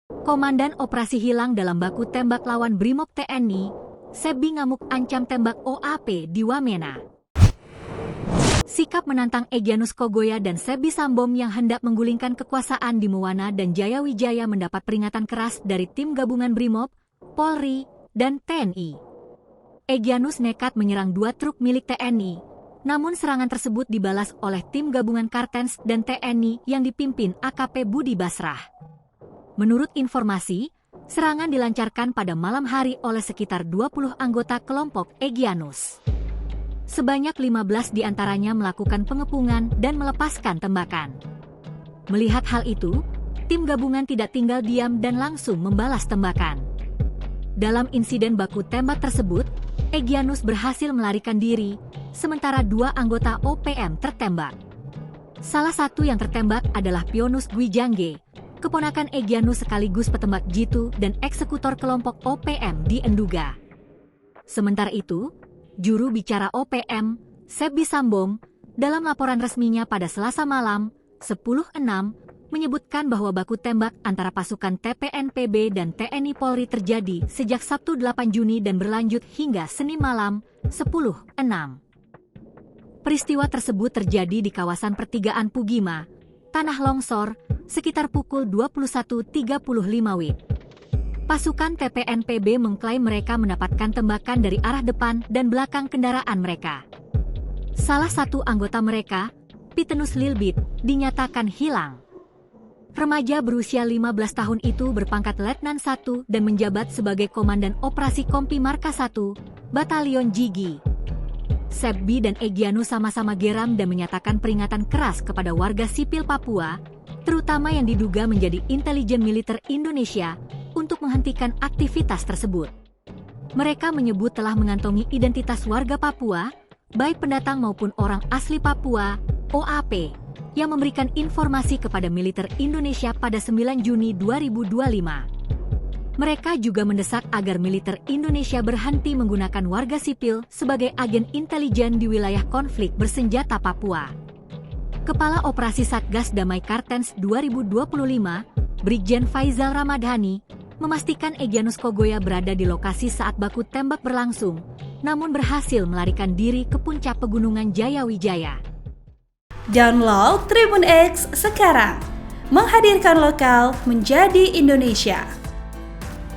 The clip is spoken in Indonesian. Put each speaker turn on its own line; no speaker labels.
Komandan operasi hilang dalam baku tembak lawan Brimob TNI, Sebbi ngamuk ancam tembak OAP di Wamena. Sikap menantang Egyanus Kogoya dan Sebbi Sambom yang hendak menggulingkan kekuasaan di Mowana dan Jayawijaya mendapat peringatan keras dari tim gabungan Brimob, Polri, dan TNI. Egyanus nekat menyerang 2 truk milik TNI, namun serangan tersebut dibalas oleh tim gabungan Kartens dan TNI yang dipimpin AKP Budi Basrah. Menurut informasi, serangan dilancarkan pada malam hari oleh sekitar 20 anggota kelompok Egyanus. Sebanyak 15 diantaranya melakukan pengepungan dan melepaskan tembakan. Melihat hal itu, tim gabungan tidak tinggal diam dan langsung membalas tembakan. Dalam insiden baku tembak tersebut, Egyanus berhasil melarikan diri, sementara 2 anggota OPM tertembak. Salah satu yang tertembak adalah Pionus Gwijangge, keponakan Egyanus sekaligus petembak jitu dan eksekutor kelompok OPM di Enduga. Sementara itu, juru bicara OPM, Sebbi Sambom, dalam laporan resminya pada Selasa malam, 10.6, menyebutkan bahwa baku tembak antara pasukan TPNPB dan TNI Polri terjadi sejak Sabtu 8 Juni dan berlanjut hingga Senin malam, 10.6. Peristiwa tersebut terjadi di kawasan pertigaan Pugima, Tanah Longsor, sekitar pukul 21.35 WIB. Pasukan TPNPB mengklaim mereka mendapatkan tembakan dari arah depan dan belakang kendaraan mereka. Salah satu anggota mereka, Pitenus Lilbit, dinyatakan hilang. Remaja berusia 15 tahun itu berpangkat Letnan 1 dan menjabat sebagai Komandan Operasi Kompi Marka 1, Batalion Jigi. Sebbi dan Egyanus sama-sama geram dan menyatakan peringatan keras kepada warga sipil Papua, terutama yang diduga menjadi intelijen militer Indonesia, untuk menghentikan aktivitas tersebut. Mereka menyebut telah mengantongi identitas warga Papua, baik pendatang maupun orang asli Papua, OAP, yang memberikan informasi kepada militer Indonesia pada 9 Juni 2025. Mereka juga mendesak agar militer Indonesia berhenti menggunakan warga sipil sebagai agen intelijen di wilayah konflik bersenjata Papua. Kepala Operasi Satgas Damai Kartens 2025, Brigjen Faizal Ramadhani, memastikan Egyanus Kogoya berada di lokasi saat baku tembak berlangsung, namun berhasil melarikan diri ke puncak pegunungan Jayawijaya.
Download Tribun X sekarang, menghadirkan lokal menjadi Indonesia.